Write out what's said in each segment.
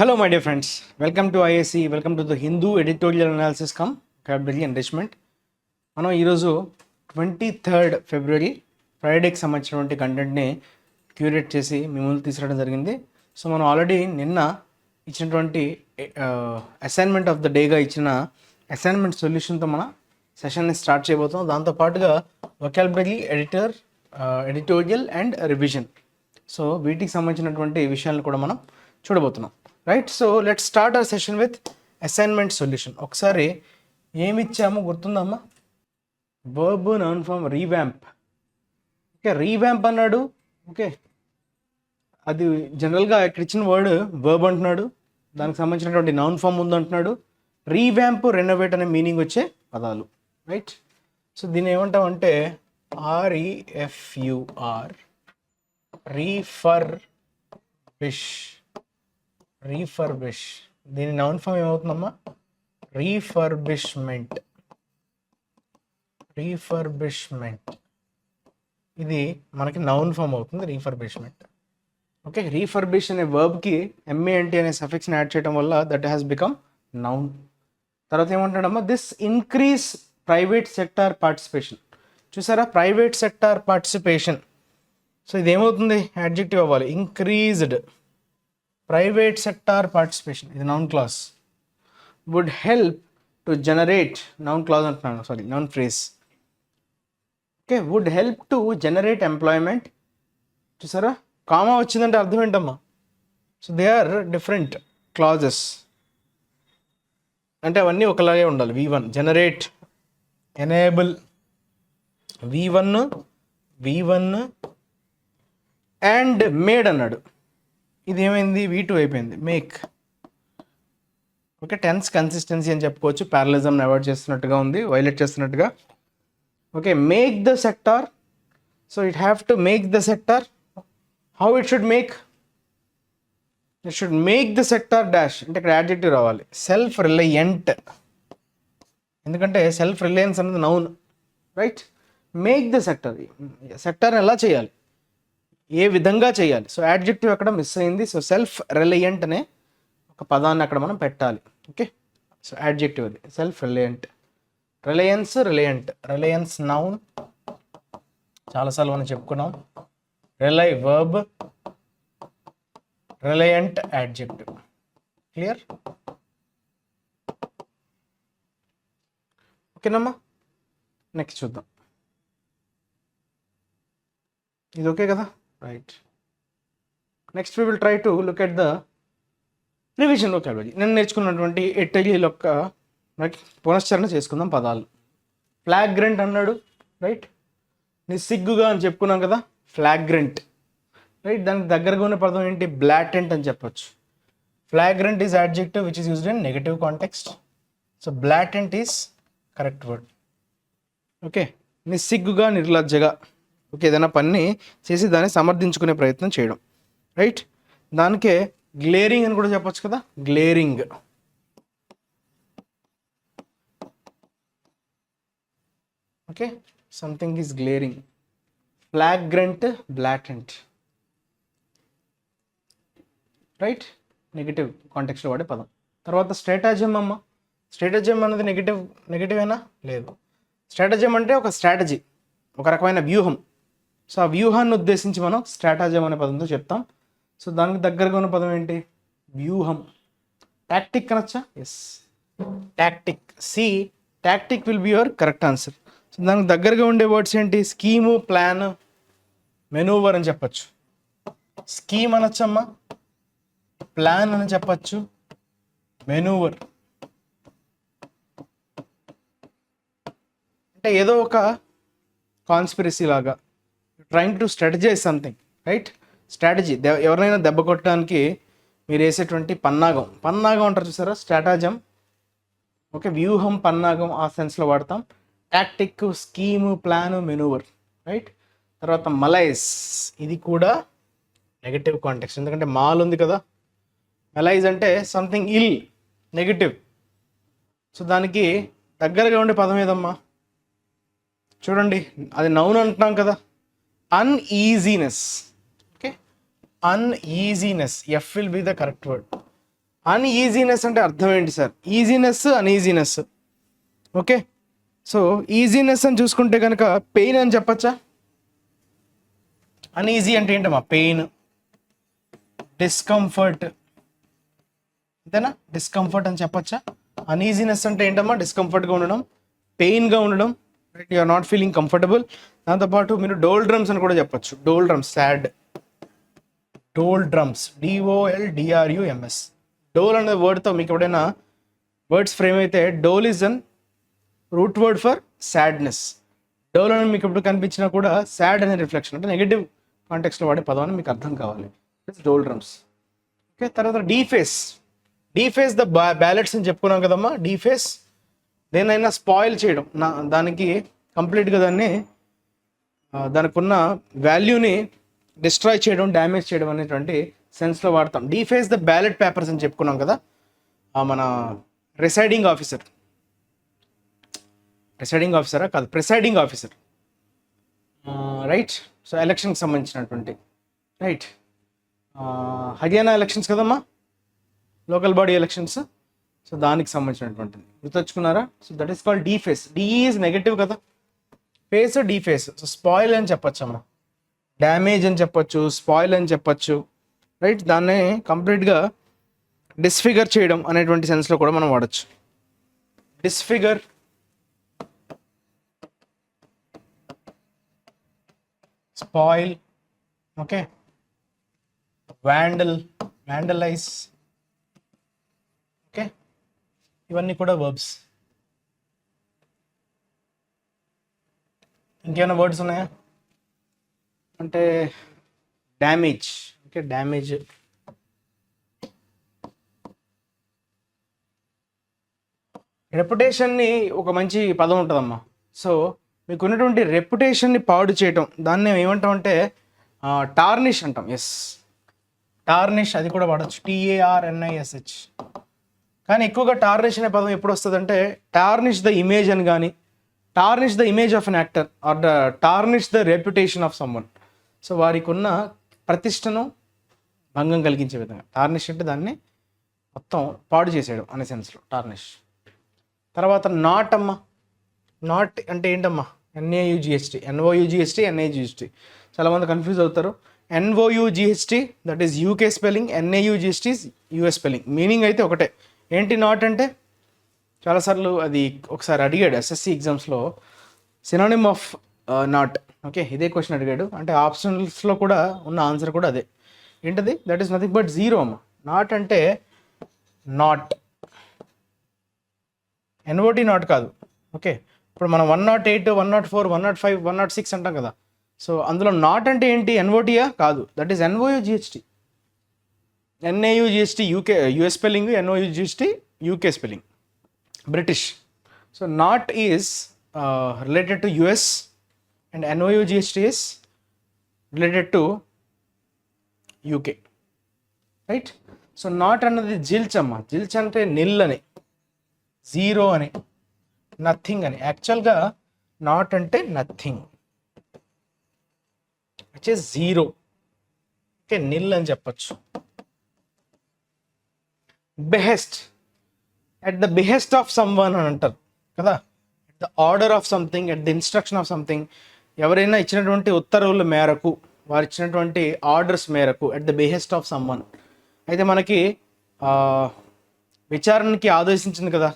Hello, my dear friends. Welcome to IAC. Welcome to the Hindu Editorial Analysis Vocabulary Enrichment. మనం ఈరోజు 23rd ఫిబ్రవరి ఫ్రైడేకి సంబంధించినటువంటి కంటెంట్ని curate చేసి మీ ముందు తీసుకురావడం జరిగింది. సో మనం ఆల్రెడీ నిన్న ఇచ్చినటువంటి అసైన్మెంట్ ఆఫ్ ద డేగా ఇచ్చిన అసైన్మెంట్ సొల్యూషన్తో మన సెషన్ని స్టార్ట్ చేయబోతున్నాం. దాంతోపాటుగా vocabulary editorial and revision. So వీటికి సంబంధించినటువంటి విషయాలను కూడా మనం చూడబోతున్నాం. Right, so let's start our session with assignment solution. ఒకసారి ఏమి ఇచ్చామో గుర్తుందమ్మా? Verb noun form revamp. Okay, revamp అన్నాడు. ఓకే, అది జనరల్గా ఇక్కడ ఇచ్చిన వర్డ్ వర్బ్ అంటున్నాడు, దానికి సంబంధించినటువంటి నౌన్ ఫామ్ ఉందంటున్నాడు. రీవ్యాంప్, రెనోవేట్ అనే మీనింగ్ వచ్చే పదాలు. రైట్, సో దీన్ని ఏమంటామంటే REFUR, రీఫర్బిష్. దీని నౌన్ ఫామ్ ఏమవుతుందమ్మా? రీఫర్బిష్మెంట్. ఇది మనకి నౌన్ ఫామ్ అవుతుంది, రీఫర్బిష్మెంట్. ఓకే, రీఫర్బిష్ అనే వర్బ్కి MANT అనే సఫిక్స్ని యాడ్ చేయడం వల్ల దట్ హ్యాస్ బికమ్ నౌన్. తర్వాత ఏమంటాడమ్మా? This increase private sector participation. చూసారా, ప్రైవేట్ సెక్టార్ పార్టిసిపేషన్. సో ఇది ఏమవుతుంది? యాడ్జెక్టివ్ అవ్వాలి. ఇంక్రీజ్డ్ ప్రైవేట్ సెక్టార్ పార్టిసిపేషన్, ఇది noun clause. Would help to generate, noun clause అంటున్నాను, sorry noun phrase. Okay, would help to generate employment. చూసారా, comma వచ్చిందంటే అర్థం ఏంటమ్మా? So they are different clauses, అంటే అవన్నీ ఒకలాగే ఉండాలి. V1 generate, enable, V1 and made అన్నాడు. ఇది ఏమైంది? V2 అయిపోయింది, మేక్. ఓకే, టెన్స్ కన్సిస్టెన్సీ అని చెప్పుకోవచ్చు. ప్యారలిజంని అవాయిడ్ చేస్తున్నట్టుగా ఉంది, వైలేట్ చేస్తున్నట్టుగా. Okay, make the sector. So it have to make the sector. How it should make? It should make the sector dash, అంటే ఇక్కడ యాడ్జెక్టివ్ రావాలి. సెల్ఫ్ రిలయంట్, ఎందుకంటే సెల్ఫ్ రిలయన్స్ అనేది noun. Right, make the sector, సెక్టార్ని ఎలా చేయాలి, ఏ విధంగా చేయాలి. సో యాడ్జెక్టివ్ అక్కడ మిస్ అయింది. సో సెల్ఫ్ రిలయంట్ అనే ఒక పదాన్ని అక్కడ మనం పెట్టాలి. ఓకే, సో యాడ్జెక్టివ్ అది సెల్ఫ్ రిలయంట్. రిలయన్స్ నౌన్, చాలాసార్లు మనం చెప్పుకున్నాం. Rely verb, reliant adjective. Clear? ఓకేనమ్మా, నెక్స్ట్ చూద్దాం. ఇది ఓకే కదా? Right, next we will try to look at the revision vocabulary. నేను నేర్చుకున్నటువంటి ఎట్టెలియల్ యొక్క పునశ్చరణ చేసుకుందాం పదాలు. ఫ్లాగ్రెంట్ అన్నాడు. రైట్, నిస్సిగ్గుగా అని చెప్పుకున్నాం కదా, ఫ్లాగ్రెంట్. రైట్, దానికి దగ్గరగా ఉన్న పదం ఏంటి? బ్లాటెంట్ అని చెప్పొచ్చు. Flagrant is adjective which is used in negative context. So blatant is correct word. Okay, నిస్సిగ్గుగా, నిర్లజ్జగా. ఓకే, ఏదైనా పని చేసి దాన్ని సమర్థించుకునే ప్రయత్నం చేయడం. రైట్, దానికే గ్లేరింగ్ అని కూడా చెప్పొచ్చు కదా, glaring. Okay, something is glaring. Flagrant, blatant. Right, negative కాంటెక్స్లో వాడే పదం. తర్వాత స్ట్రాటజమ్ అమ్మ. స్ట్రాటజమ్ అనేది నెగిటివేనా? లేదు. స్ట్రాటజమ్ అంటే ఒక స్ట్రాటజీ, ఒక రకమైన వ్యూహం. సో ఆ వ్యూహాన్ని ఉద్దేశించి మనం స్ట్రాటజమ్ అనే పదంతో చెప్తాం. సో దానికి దగ్గరగా ఉన్న పదం ఏంటి? వ్యూహం. టాక్టిక్ అనొచ్చా? Yes, tactic. Tactic will be your correct answer. So దానికి దగ్గరగా ఉండే వర్డ్స్ ఏంటి? స్కీము, ప్లాన్, మెనూవర్ అని చెప్పచ్చు. స్కీమ్ అనొచ్చమ్మా, ప్లాన్ అని చెప్పచ్చు, మెనూవర్ అంటే ఏదో ఒక కాన్స్పిరసీ లాగా, trying to strategise something. Right, strategy. ఎవరినైనా దెబ్బ కొట్టడానికి మీరు వేసేటువంటి పన్నాగం అంటారు చూసారా, స్ట్రాటజమ్. ఓకే, వ్యూహం, పన్నాగం ఆ సెన్స్లో వాడతాం. Tactic, scheme, plan, manoeuvre. Right, తర్వాత మలైజ్, ఇది కూడా నెగటివ్ కాంటెక్స్ట్, ఎందుకంటే మాల్ ఉంది కదా. మలైజ్ అంటే సంథింగ్ ఇల్, నెగటివ్. సో దానికి దగ్గరగా ఉండే పదం ఏదమ్మా? చూడండి, అది నౌన్ అంటున్నాం కదా, uneasiness. Okay, uneasiness, F will be the correct word. Uneasiness అంటే అర్థం ఏంటి sir? Easiness, uneasiness. Okay, so easiness అని చూసుకుంటే కనుక పెయిన్ అని చెప్పచ్చా? అన్ఈజీ అంటే ఏంటమ్మా? పెయిన్, డిస్కంఫర్ట్, అంతేనా? డిస్కంఫర్ట్ అని చెప్పచ్చా? అన్ఈజీనెస్ అంటే ఏంటమ్మా? డిస్కంఫర్ట్గా ఉండడం, పెయిన్గా ఉండడం, right? You are not feeling comfortable. దాంతోపాటు మీరు డోల్ డ్రమ్స్ అని కూడా చెప్పచ్చు. Doldrums, sad, doldrums, DOLDRUMS. Dole అనే వర్డ్తో మీకు ఎప్పుడైనా వర్డ్స్ ఫ్రేమ్ అయితే, dole is an root word for sadness. Dole అని మీకు ఎప్పుడు కనిపించినా కూడా సాడ్ అనే రిఫ్లెక్షన్, అంటే నెగిటివ్ కాంటెక్స్లో వాడే పదం అని మీకు అర్థం కావాలి. డోల్ డ్రమ్స్. ఓకే, తర్వాత డీఫేస్. డీఫేస్ ద బ్యాలెట్స్ అని చెప్పుకున్నాం కదమ్మా. డీఫేస్ దేనైనా స్పాయిల్ చేయడం, దానికి కంప్లీట్గా దానికి ఉన్న వాల్యూని డిస్ట్రాయ్ చేయడం, డ్యామేజ్ చేయడం అనేటువంటి సెన్స్లో వాడతాం. డీఫేస్ ద బ్యాలెట్ పేపర్స్ అని చెప్పుకున్నాం కదా. మన రిసైడింగ్ ఆఫీసర్, ప్రిసైడింగ్ ఆఫీసరా కాదు, ప్రిసైడింగ్ ఆఫీసర్, రైట్? సో ఎలక్షన్కి సంబంధించినటువంటి, రైట్? హర్యానా ఎలక్షన్స్ కదమ్మా, లోకల్ బాడీ ఎలక్షన్స్. సో దానికి సంబంధించినటువంటిది గుర్తొచ్చుకున్నారా? So that is called deface. De is negative కదా, ఫేస్ డీఫేస్. సో స్పాయిల్ అని చెప్పచ్చు అమ్మా, డ్యామేజ్ అని చెప్పచ్చు, స్పాయిల్ అని చెప్పచ్చు, రైట్? దాన్నే కంప్లీట్గా డిస్ఫిగర్ చేయడం అనేటువంటి సెన్స్లో కూడా మనం వాడచ్చు. డిస్ఫిగర్, స్పాయిల్, ఓకే, వ్యాండలైజ్, ఓకే, ఇవన్నీ కూడా వర్బ్స్. ఇంకేమైనా వర్డ్స్ ఉన్నాయా అంటే? Damage, okay, damage. రెప్యుటేషన్ని ఒక మంచి పదం ఉంటుందమ్మా. సో మీకు ఉన్నటువంటి రెప్యుటేషన్ని పాడు చేయటం, దాన్ని మేము ఏమంటామంటే టార్నిష్ అంటాం. ఎస్, టార్నిష్, అది కూడా వాడచ్చు, TARNISH. కానీ ఎక్కువగా టార్నిష్ అనే పదం ఎప్పుడు వస్తుందంటే, టార్నిష్ ద ఇమేజ్ అని కానీ, tarnish the image of an actor, or tarnish the reputation of someone. So వారికి ఉన్న ప్రతిష్టను భంగం కలిగించే విధంగా. టార్నిష్ అంటే దాన్ని మొత్తం పాడు చేసేయడం అనే సెన్స్లో టార్నిష్. తర్వాత నాట్ అమ్మా. నాట్ అంటే ఏంటమ్మా? NAUGHT, NOUGHT. చాలామంది కన్ఫ్యూజ్ అవుతారు. NOUGHT that is UK spelling, NAUGHT is US spelling. Meaning అయితే ఒకటే. ఏంటి నాట్ అంటే? చాలాసార్లు అది ఒకసారి అడిగాడు SSC ఎగ్జామ్స్లో, సినానిమ్ ఆఫ్ నాట్. ఓకే, ఇదే క్వశ్చన్ అడిగాడు. అంటే ఆప్షనల్స్లో కూడా ఉన్న ఆన్సర్ కూడా అదే. ఏంటది? That is nothing but zero అమ్మ. నాట్ అంటే నాట్, NOT నాట్ కాదు. ఓకే, ఇప్పుడు మనం 108, 104, 105, 106 అంటాం కదా. సో అందులో నాట్ అంటే ఏంటి? NOTయా? కాదు, that is NOUGHT. NAUGHT UK US spelling, NOUGHT UK spelling, British. So not is related to US and NOUGHT is related to UK, right? So not అన్నది జిల్చ్ అమ్మ. జిల్చ్ అంటే నిల్ అని, జీరో అని, నథింగ్ అని. యాక్చువల్గా నాట్ అంటే nothing, which is zero. Okay, nil అని చెప్పచ్చు. Behest, at the behest of someone అని అంటారు కదా. At the order of something, at the instruction of something. ఎవరైనా ఇచ్చినటువంటి ఉత్తర్వుల మేరకు, వారు ఇచ్చినటువంటి ఆర్డర్స్ మేరకు, at the behest of someone. అయితే మనకి విచారణకి ఆదేశించింది కదా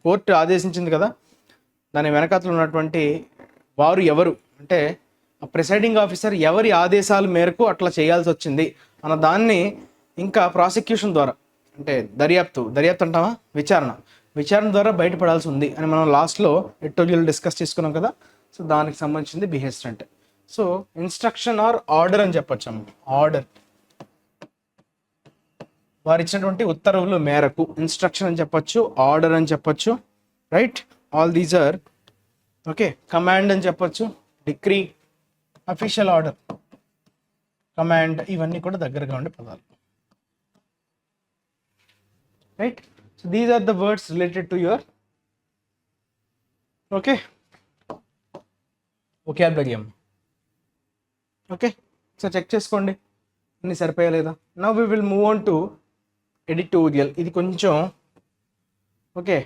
కోర్టు ఆదేశించింది కదా. దాని వెనకాతలు ఉన్నటువంటి వారు ఎవరు అంటే, ప్రిసైడింగ్ ఆఫీసర్ ఎవరి ఆదేశాల మేరకు అట్లా చేయాల్సి వచ్చింది అన్న దాన్ని ఇంకా ప్రాసిక్యూషన్ ద్వారా, అంటే దర్యాప్తు అంటామా, విచారణ ద్వారా బయటపడాల్సి ఉంది అని మనం లాస్ట్లో ఎడిటోరియల్ డిస్కస్ చేసుకున్నాం కదా. సో దానికి సంబంధించింది బిహెస్ట్ అంటే. సో ఇన్స్ట్రక్షన్ ఆర్ ఆర్డర్ అని చెప్పొచ్చు అమ్మ. ఆర్డర్, వారు ఇచ్చినటువంటి ఉత్తర్వుల మేరకు. ఇన్స్ట్రక్షన్ అని చెప్పొచ్చు, ఆర్డర్ అని చెప్పొచ్చు, right? All these are okay. Command అని చెప్పొచ్చు, డిక్రీ, అఫీషియల్ ఆర్డర్, కమాండ్, ఇవన్నీ కూడా దగ్గరగా ఉండే పదాలు, right? So these are the words related to your okay vocabulary. Okay, so check చేసుకోండి అన్నీ సరిపోయా లేదా. Now we will move on to editorial ఇది కొంచెం ఓకే.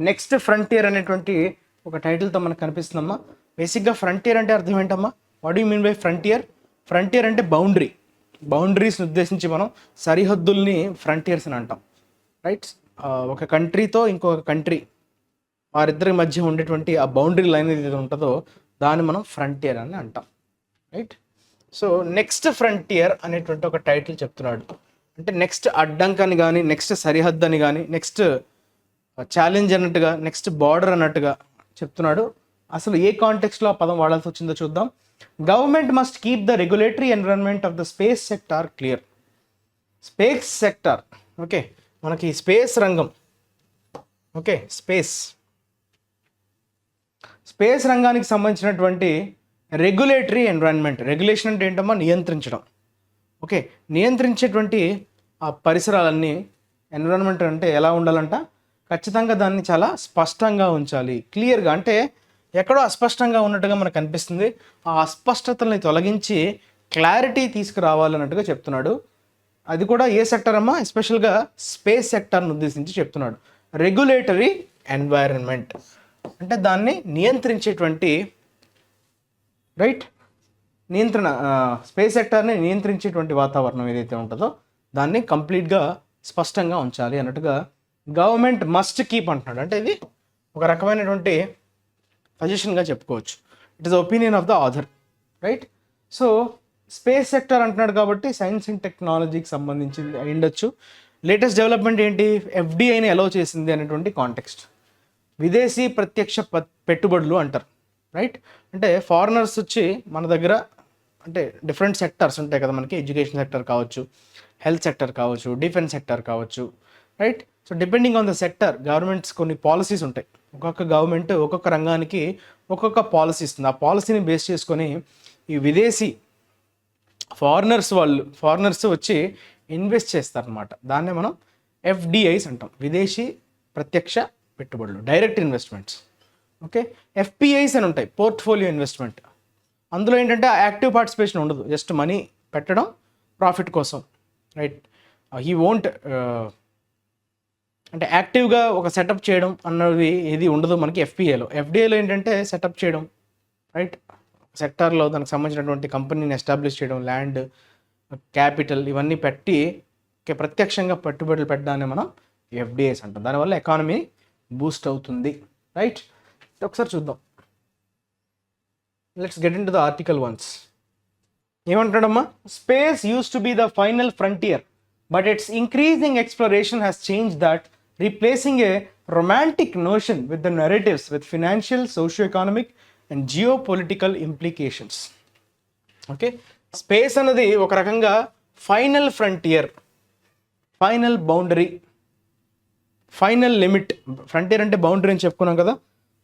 నెక్స్ట్ ఫ్రంటియర్ అనేటువంటి ఒక టైటిల్తో మనకు కనిపిస్తుందమ్మా. బేసిక్గా ఫ్రంటియర్ అంటే అర్థం ఏంటమ్మా? What you mean by frontier? Frontier అంటే బౌండరీస్ని ఉద్దేశించి మనం సరిహద్దుల్ని ఫ్రంటియర్స్ అని అంటాం, రైట్? ఒక కంట్రీతో ఇంకొక కంట్రీ వారిద్దరి మధ్య ఉండేటువంటి ఆ బౌండరీ లైన్ ఏదైతే ఉంటుందో దాన్ని మనం ఫ్రంటియర్ అని అంటాం, రైట్? సో నెక్స్ట్ ఫ్రంటియర్ అనేటువంటి ఒక టైటిల్ చెప్తున్నాడు. అంటే నెక్స్ట్ అడ్డంకని కానీ, నెక్స్ట్ సరిహద్దు అని కానీ, నెక్స్ట్ ఛాలెంజ్ అన్నట్టుగా, నెక్స్ట్ బార్డర్ అన్నట్టుగా చెప్తున్నాడు. అసలు ఏ కాంటెక్స్ట్లో ఆ పదం వాడాల్సి వచ్చిందో చూద్దాం. Government must keep the regulatory environment of the space sector clear. Space sector, okay, మనకి స్పేస్ రంగం, ఓకే, స్పేస్ రంగానికి సంబంధించినటువంటి రెగ్యులేటరీ ఎన్విరాన్మెంట్. రెగ్యులేషన్ అంటే ఏంటమ్మా? నియంత్రించడం, ఓకే. నియంత్రించేటువంటి ఆ పరిసరాలన్నీ, ఎన్విరాన్మెంట్ అంటే ఎలా ఉండాలంట? ఖచ్చితంగా దాన్ని చాలా స్పష్టంగా ఉంచాలి, క్లియర్గా. అంటే ఎక్కడో అస్పష్టంగా ఉన్నట్టుగా మనకు అనిపిస్తుంది. ఆ అస్పష్టతల్ని తొలగించి క్లారిటీ తీసుకురావాలన్నట్టుగా చెప్తున్నాడు. అది కూడా ఏ సెక్టర్ అమ్మా? ఎస్పెషల్గా స్పేస్ సెక్టర్ని ఉద్దేశించి చెప్తున్నాడు. రెగ్యులేటరీ ఎన్వైరన్మెంట్ అంటే దాన్ని నియంత్రించేటువంటి, రైట్, నియంత్రణ, స్పేస్ సెక్టార్ని నియంత్రించేటువంటి వాతావరణం ఏదైతే ఉంటుందో దాన్ని కంప్లీట్గా స్పష్టంగా ఉంచాలి అన్నట్టుగా గవర్నమెంట్ మస్ట్ కీప్ అంటున్నాడు. అంటే ఇది ఒక రకమైనటువంటి సజెషన్గా చెప్పుకోవచ్చు. It is opinion of the author, right? So space sector అంటున్నాడు కాబట్టి సైన్స్ అండ్ టెక్నాలజీకి సంబంధించింది అయి ఉండొచ్చు. లేటెస్ట్ డెవలప్మెంట్ ఏంటి? ఎఫ్డిఐని అలౌ చేసింది అనేటువంటి కాంటెక్స్ట్. విదేశీ ప్రత్యక్ష పెట్టుబడులు అంటారు, రైట్? అంటే ఫారినర్స్ వచ్చి మన దగ్గర, అంటే డిఫరెంట్ సెక్టర్స్ ఉంటాయి కదా మనకి, ఎడ్యుకేషన్ సెక్టర్ కావచ్చు, హెల్త్ సెక్టర్ కావచ్చు, డిఫెన్స్ సెక్టర్ కావచ్చు, right? So depending on the sector governments కొన్ని పాలసీస్ ఉంటాయి. ఒక్కొక్క గవర్నమెంట్ ఒక్కొక్క రంగానికి ఒక్కొక్క పాలసీ ఇస్తుంది. ఆ పాలసీని బేస్ చేసుకొని ఈ విదేశీ ఫారినర్స్ వచ్చి ఇన్వెస్ట్ చేస్తారనమాట. దాన్నే మనం ఎఫ్డిఐస్ అంటాం, విదేశీ ప్రత్యక్ష పెట్టుబడులు, డైరెక్ట్ ఇన్వెస్ట్మెంట్స్, ఓకే. ఎఫ్పిఐస్ అని ఉంటాయి, పోర్ట్ఫోలియో ఇన్వెస్ట్మెంట్. అందులో ఏంటంటే యాక్టివ్ పార్టిసిపేషన్ ఉండదు, జస్ట్ మనీ పెట్టడం ప్రాఫిట్ కోసం, రైట్? హీ వోంట్ అంటే యాక్టివ్గా ఒక సెటప్ చేయడం అన్నది ఏది ఉండదు మనకి ఎఫ్పిఐలో. ఎఫ్డిఐలో ఏంటంటే సెటప్ చేయడం, రైట్? సెక్టార్లో దానికి సంబంధించినటువంటి కంపెనీని ఎస్టాబ్లిష్ చేయడం, ల్యాండ్, క్యాపిటల్ ఇవన్నీ పెట్టి ప్రత్యక్షంగా పెట్టుబడులు పెట్టడాన్ని మనం ఎఫ్డిఐస్ అంటాం. దానివల్ల ఎకానమీ బూస్ట్ అవుతుంది, రైట్? ఒకసారి చూద్దాం. Let's get into the article once. ఏమంటాడమ్మా? Space used to be the final frontier but its increasing exploration has change that, replacing a romantic notion with the narratives with financial, socio economic and geo political implications. Okay, space అన్నది ఒక రకంగా final frontier, final boundary, final limit. Frontier అంటే boundary అని చెప్పుకున్నాం కదా,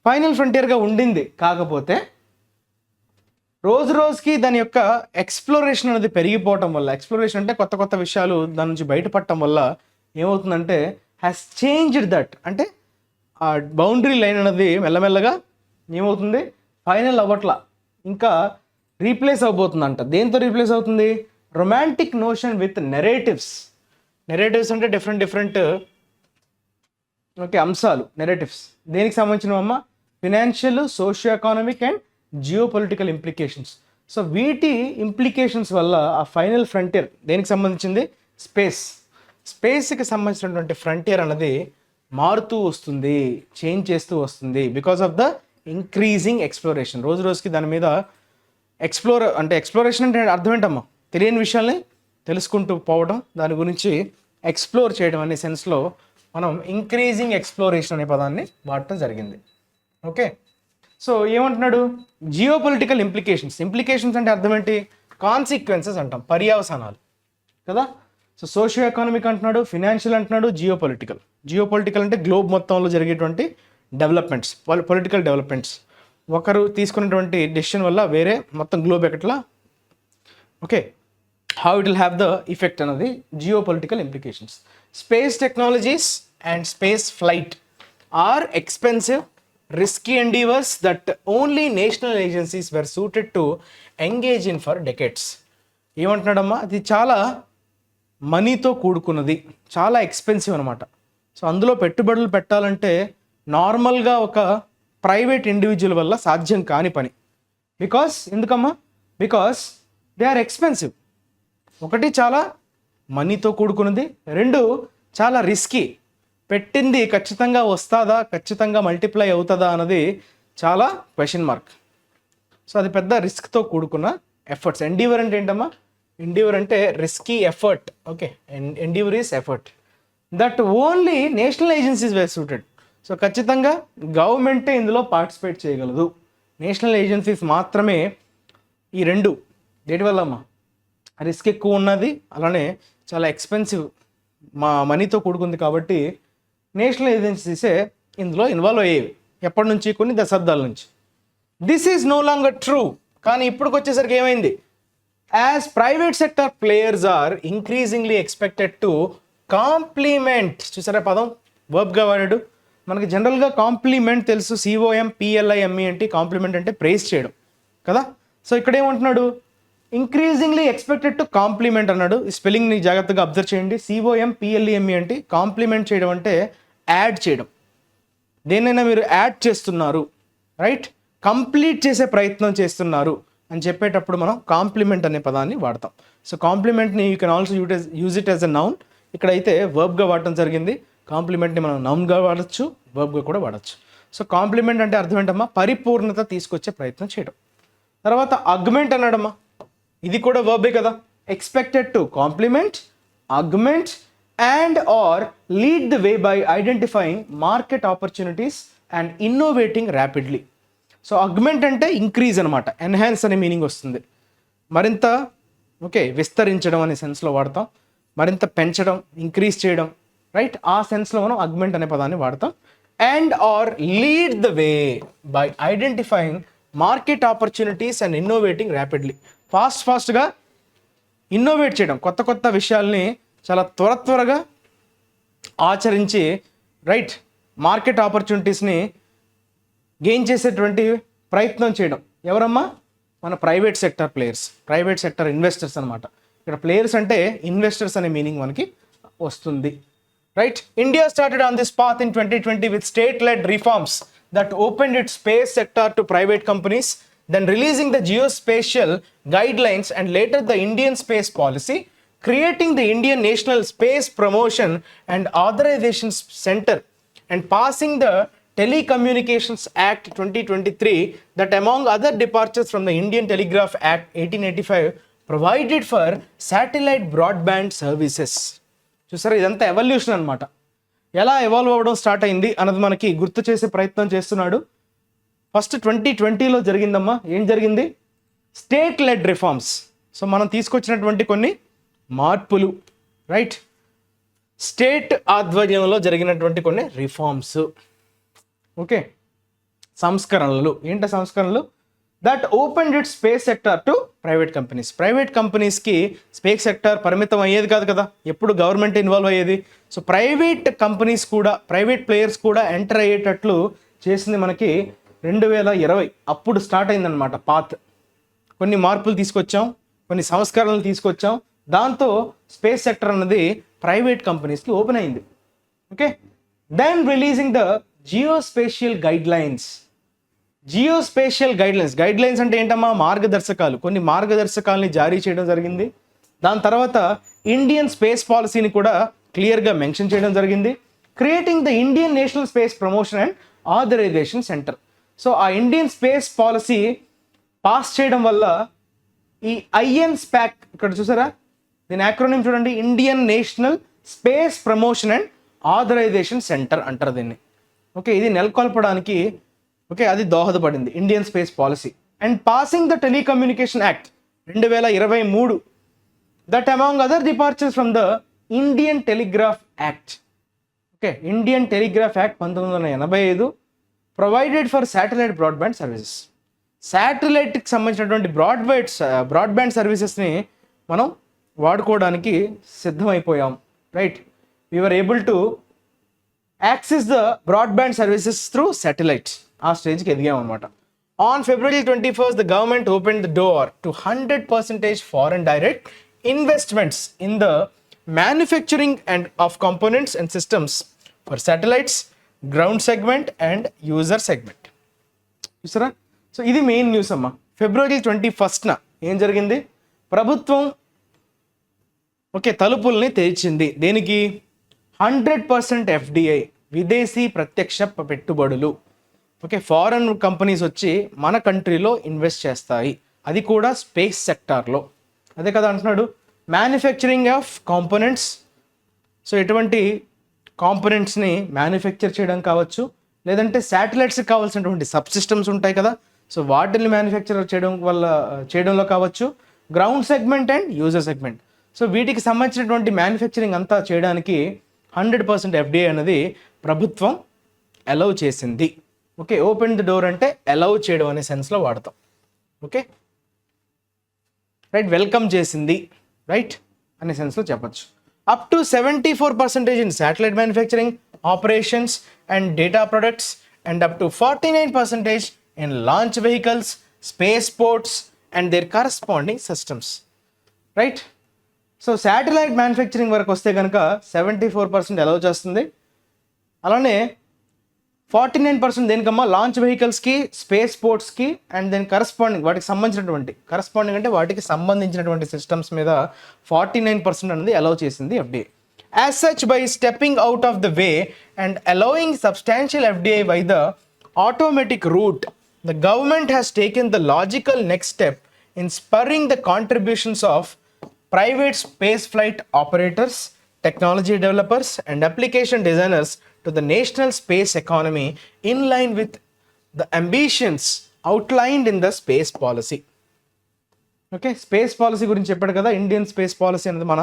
final ఫ్రంటియర్గా ఉండింది. కాకపోతే రోజు రోజుకి దాని యొక్క ఎక్స్ప్లోరేషన్ అనేది పెరిగిపోవటం వల్ల, ఎక్స్ప్లోరేషన్ అంటే కొత్త కొత్త విషయాలు దాని నుంచి బయటపడటం వల్ల ఏమవుతుందంటే హ్యాస్ చేంజ్డ్ దట్, అంటే ఆ బౌండరీ లైన్ అనేది మెల్లమెల్లగా ఏమవుతుంది? ఫైనల్ అవ్వట్లా, ఇంకా రీప్లేస్ అవబోతుందంట. దేంతో రీప్లేస్ అవుతుంది? Romantic notion with narratives. Narratives అంటే డిఫరెంట్ ఓకే అంశాలు, నెరేటివ్స్. దేనికి సంబంధించినవమ్మా? Financial, socio economic and geo political implications. So వీటి ఇంప్లికేషన్స్ వల్ల ఆ ఫైనల్ ఫ్రంటియర్ దేనికి సంబంధించింది? స్పేస్కి సంబంధించినటువంటి ఫ్రంటియర్ అనేది మారుతూ వస్తుంది, చేంజ్ చేస్తూ వస్తుంది because of the increasing exploration. రోజు రోజుకి దాని మీద ఎక్స్ప్లోరేషన్ అంటే అర్థం ఏంటమ్మా? తెలియని విషయాల్ని తెలుసుకుంటూ పోవడం, దాని గురించి ఎక్స్ప్లోర్ చేయడం అనే సెన్స్లో మనం ఇంక్రీజింగ్ ఎక్స్ప్లోరేషన్ అనే పదాన్ని వాడటం జరిగింది, ఓకే. సో ఏమంటున్నాడు? జియో పొలిటికల్ ఇంప్లికేషన్స్ అంటే అర్థం ఏంటి? కాన్సిక్వెన్సెస్ అంటాం, పర్యవసానాలు కదా. సో సోషియో ఎకానమిక్ అంటున్నాడు, ఫినాన్షియల్ అంటున్నాడు, జియో పొలిటికల్ అంటే గ్లోబ్ మొత్తంలో జరిగేటువంటి డెవలప్మెంట్స్, పొలిటికల్ డెవలప్మెంట్స్. ఒకరు తీసుకున్నటువంటి డెసిషన్ వల్ల వేరే మొత్తం గ్లోబ్ ఎక్కట్లా, okay, how it will have the effect అన్నది geo political implications. Space technologies and space flight are expensive, risky endeavors that only national agencies were suited to engage in for decades. ఏమంటున్నాడమ్మా? అది చాలా మనీతో కూడుకున్నది, చాలా expensive అనమాట. So అందులో పెట్టుబడులు పెట్టాలంటే నార్మల్గా ఒక ప్రైవేట్ ఇండివిజువల్ వల్ల సాధ్యం కాని పని. ఎందుకమ్మా? Because they are expensive. ఒకటి చాలా మనీతో కూడుకున్నది, రెండు చాలా రిస్కీ. పెట్టింది ఖచ్చితంగా వస్తుందా, ఖచ్చితంగా మల్టిప్లై అవుతుందా అన్నది చాలా క్వశ్చన్ మార్క్. సో అది పెద్ద రిస్క్తో కూడుకున్న ఎఫర్ట్స్. ఎండీవర్ అంటే ఏంటమ్మా? ఎండీవర్ అంటే risky effort. Okay, endeavour is effort that only national agencies were suited. So ఖచ్చితంగా గవర్నమెంటే ఇందులో పార్టిసిపేట్ చేయగలదు. నేషనల్ ఏజెన్సీస్ మాత్రమే ఈ రెండు. దేని వల్ల అమ్మా? రిస్క్ ఎక్కువ ఉన్నది, అలానే చాలా ఎక్స్పెన్సివ్, మనీతో కూడుకుంది కాబట్టి నేషనల్ ఏజెన్సీసే ఇందులో ఇన్వాల్వ్ అయ్యేవి. ఎప్పటి నుంచి? కొన్ని దశాబ్దాల నుంచి. This is no longer true. కానీ ఇప్పటికి వచ్చేసరికి ఏమైంది? As private sector players are increasingly expected to complement. చూసారా పదం? వర్బ్గా వాడాడు. మనకి జనరల్గా కాంప్లిమెంట్ తెలుసు, COMPLIME అంటే కాంప్లిమెంట్ అంటే ప్రైజ్ చేయడం కదా. సో ఇక్కడ ఏమంటున్నాడు? ఇంక్రీజింగ్లీ ఎక్స్పెక్టెడ్ టు కాంప్లిమెంట్ అన్నాడు. ఈ స్పెల్లింగ్ని జాగ్రత్తగా అబ్జర్వ్ చేయండి. COMPLEME అంటే కాంప్లిమెంట్ చేయడం అంటే యాడ్ చేయడం. దేన్నైనా మీరు యాడ్ చేస్తున్నారు, రైట్, కంప్లీట్ చేసే ప్రయత్నం చేస్తున్నారు అని చెప్పేటప్పుడు మనం కాంప్లిమెంట్ అనే పదాన్ని వాడతాం. సో కాంప్లిమెంట్ని you can also use it as a noun. ఇక్కడైతే వర్బ్గా వాడటం జరిగింది. కాంప్లిమెంట్ని మనం నౌన్గా వాడచ్చు, వర్బ్గా కూడా వాడచ్చు. సో కాంప్లిమెంట్ అంటే అర్థం ఏంటమ్మా? పరిపూర్ణత తీసుకొచ్చే ప్రయత్నం చేయడం. తర్వాత అగ్మెంట్ అన్నాడమ్మా. ఇది కూడా వర్బే కదా. Expected to complement, augment and or lead the way by identifying market opportunities and innovating rapidly. So augment అంటే ఇంక్రీజ్ అనమాట, ఎన్హాన్స్ అనే మీనింగ్ వస్తుంది. మరింత విస్తరించడం అనే సెన్స్లో వాడతాం. మరింత పెంచడం, ఇంక్రీజ్ చేయడం, రైట్, ఆ సెన్స్లో మనం అగ్మెంట్ అనే పదాన్ని వాడతాం. And or lead the way by identifying market opportunities and innovating rapidly. ఫాస్ట్గా ఇన్నోవేట్ చేయడం, కొత్త కొత్త విషయాల్ని చాలా త్వరగా ఆచరించి, రైట్, మార్కెట్ ఆపర్చునిటీస్ని గెయిన్ చేసేటువంటి ప్రయత్నం చేయడం. ఎవరమ్మా? మన private sector players, private sector investors అనమాట. ఇక్కడ ప్లేయర్స్ అంటే ఇన్వెస్టర్స్ అనే మీనింగ్ మనకి వస్తుంది, right. India started on this path in 2020 with state-lead reforms that opened its space sector to private companies, then releasing the geospatial guidelines and later the Indian Space Policy, creating the Indian National Space Promotion and Authorization Center, and passing the Telecommunications Act 2023 that among other departures from the Indian Telegraph Act 1885 provided for satellite broadband services. చూసారా, ఇదంతా evolution అనమాట. ఎలా evolve అవ్వడం start అయింది అన్నది మనకి గుర్తు చేసే ప్రయత్నం చేస్తున్నాడు. ఫస్ట్ 2020లో జరిగిందమ్మా. ఏం జరిగింది? State lead reforms. సో మనం తీసుకొచ్చినటువంటి కొన్ని మార్పులు, రైట్, స్టేట్ ఆధ్వర్యంలో జరిగినటువంటి కొన్ని రిఫార్మ్స్, సంస్కరణలు. ఏంట సంస్కరణలు? That opened it space sector to private companies. Private కంపెనీస్కి స్పేస్ సెక్టర్ పరిమితం అయ్యేది కాదు కదా, ఎప్పుడు గవర్నమెంట్ ఇన్వాల్వ్ అయ్యేది. సో ప్రైవేట్ కంపెనీస్ కూడా, ప్రైవేట్ ప్లేయర్స్ కూడా ఎంటర్ అయ్యేటట్లు చేసింది మనకి 2020. అప్పుడు స్టార్ట్ అయిందనమాట పాత్. కొన్ని మార్పులు తీసుకొచ్చాం, కొన్ని సంస్కరణలు తీసుకొచ్చాం. దాంతో స్పేస్ సెక్టర్ అన్నది ప్రైవేట్ కంపెనీస్కి ఓపెన్ అయింది. Then releasing the geospatial guidelines. Guidelines అంటే ఏంటమ్మా? మార్గదర్శకాలు. కొన్ని మార్గదర్శకాలని జారీ చేయడం జరిగింది. దాని తర్వాత ఇండియన్ స్పేస్ పాలసీని కూడా క్లియర్గా మెన్షన్ చేయడం జరిగింది. Creating the Indian national space promotion and authorisation centre. So ఆ ఇండియన్ స్పేస్ పాలసీ పాస్ చేయడం వల్ల ఈ INSPAC, ఇక్కడ చూసారా దీని యాక్రోనిమ్ చూడండి, Indian national space promotion and authorisation centre అంటారు దీన్ని. ఇది నెలకొల్పడానికి అది దోహదపడింది Indian space policy. And passing the telecommunication act 2023 that among other departures from the Indian telegraph act. Indian telegraph act 1985 provided for satellite broadband services. శాటిలైట్కి సంబంధించినటువంటి broadband సర్వీసెస్ని మనం వాడుకోవడానికి సిద్ధమైపోయాం, right. We were able to access the broadband services through satellites. ఆ స్టేజ్కి ఎదిగామన్నమాట. On February 21st, the government opened the door to 100% foreign direct investments in the manufacturing and of components and systems for satellites, ground segment and user segment. చూసారా? So ఇది main news అమ్మా. February 21st ఏం జరిగింది? ప్రభుత్వం తలుపుల్ని తెరిచింది. దేనికి? 100% FDI, విదేశీ ప్రత్యక్ష పెట్టుబడులు. ఫారెన్ కంపెనీస్ వచ్చి మన కంట్రీలో ఇన్వెస్ట్ చేస్తాయి, అది కూడా స్పేస్ సెక్టార్లో. అదే కదా అంటున్నాడు, మ్యానుఫ్యాక్చరింగ్ ఆఫ్ కాంపోనెంట్స్. సో ఎటువంటి కాంపోనెంట్స్ని మ్యానుఫ్యాక్చర్ చేయడం కావచ్చు, లేదంటే శాటిలైట్స్కి కావాల్సినటువంటి సబ్ సిస్టమ్స్ ఉంటాయి కదా, సో వాటిని మ్యానుఫ్యాక్చర్ చేయడంలో కావచ్చు. Ground segment and user segment. So వీటికి సంబంధించినటువంటి మ్యానుఫ్యాక్చరింగ్ అంతా చేయడానికి 100% FDI అనేది ప్రభుత్వం అలౌ చేసింది. ఓపెన్ ది డోర్ అంటే అలౌ చేయడం అనే సెన్స్లో వాడతాం. రైట్, వెల్కమ్ చేసింది, రైట్ అనే సెన్స్లో చెప్పచ్చు. Up to 74% in satellite manufacturing operations and data products and up to 49% in launch vehicles, space ports and their corresponding systems. Right, so satellite manufacturing వరకు వస్తే కనుక 74% అలౌ చేస్తుంది. అలానే 49% దేనికమ్మా? లాంచ్ వెహికల్స్కి, స్పేస్ పోర్ట్స్కి అండ్ దెన్ కరస్పాండింగ్ వాటికి సంబంధించినటువంటి సిస్టమ్స్ మీద 49% అనేది అలౌ చేసింది FDI. As such, by stepping out of the way and allowing substantial FDI by the automatic route, the government has taken the logical next step in spurring the contributions of private space flight operators, technology developers and application designers to the national space economy in line with the ambitions outlined in the space policy. Space policy గురించి చెప్పాడు కదా. Indian space policy అనేది మన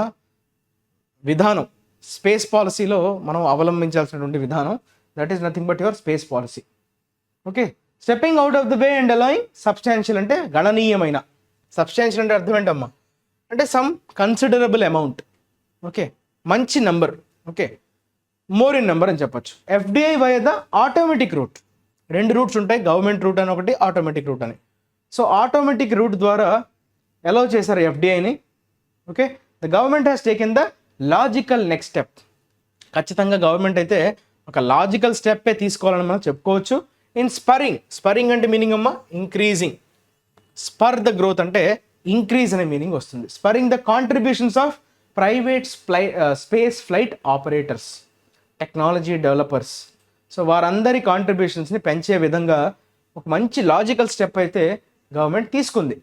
విధానం. Space పాలసీలో మనం అవలంబించాల్సినటువంటి విధానం, that is nothing but your space policy. Stepping out of the way and allowing. Substantial అంటే గణనీయమైన. సబ్స్టాన్షియల్ అంటే అర్థం ఏంటమ్మా? అంటే సమ్ కన్సిడరబుల్ అమౌంట్. మంచి నెంబర్. మోర్ ఇన్ నెంబర్ అని చెప్పొచ్చు. FDI via the automatic route. 2 routes ఉంటాయి, గవర్నమెంట్ రూట్ అని ఒకటి, ఆటోమేటిక్ రూట్ అని. సో ఆటోమేటిక్ రూట్ ద్వారా అలౌ చేశారు FDIని. The government has taken the logical next step. ఖచ్చితంగా గవర్నమెంట్ అయితే ఒక లాజికల్ స్టెప్పే తీసుకోవాలని మనం చెప్పుకోవచ్చు. ఇన్ స్పరింగ్ అంటే మీనింగ్ అమ్మా ఇంక్రీజింగ్. స్పర్ ద గ్రోత్ అంటే ఇంక్రీజ్ అనే మీనింగ్ వస్తుంది. Spurring the contributions of private space flight operators, technology developers. So వారందరి కాంట్రిబ్యూషన్స్ని పెంచే విధంగా ఒక మంచి లాజికల్ స్టెప్ అయితే గవర్నమెంట్ తీసుకుంది.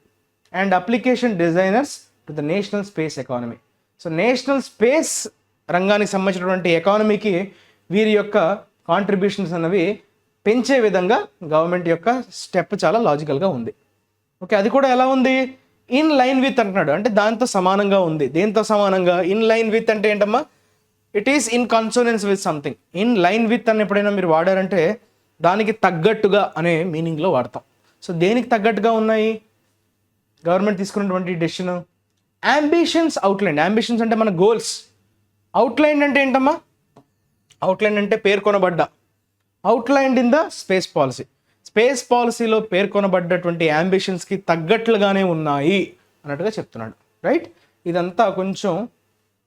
And application designers to the national space economy. So national space రంగానికి సంబంధించినటువంటి ఎకానమీకి వీరి యొక్క కాంట్రిబ్యూషన్స్ అన్నవి పెంచే విధంగా గవర్నమెంట్ యొక్క స్టెప్ చాలా లాజికల్గా ఉంది. అది కూడా ఎలా ఉంది? ఇన్ లైన్ విత్ అంటున్నాడు, అంటే దాంతో సమానంగా ఉంది. దేంతో సమానంగా? ఇన్ లైన్ విత్ అంటే ఏంటమ్మా? It is in consonance with something. In line with అని ఎప్పుడైనా మీరు వాడారంటే దానికి తగ్గట్టుగా అనే మీనింగ్లో వాడతాం. సో దేనికి తగ్గట్టుగా ఉన్నాయి గవర్నమెంట్ తీసుకున్నటువంటి డెసిషన్? Ambitions outline. అంబిషన్స్ అంటే మన గోల్స్. అవుట్లైన్ అంటే ఏంటమ్మా? అవుట్లైన్ అంటే పేర్కొనబడ్డ. Outlined in the space policy. Space పాలసీలో పేర్కొనబడ్డటువంటి అంబిషన్స్కి తగ్గట్లుగానే ఉన్నాయి అన్నట్టుగా చెప్తున్నాడు. రైట్, ఇదంతా కొంచెం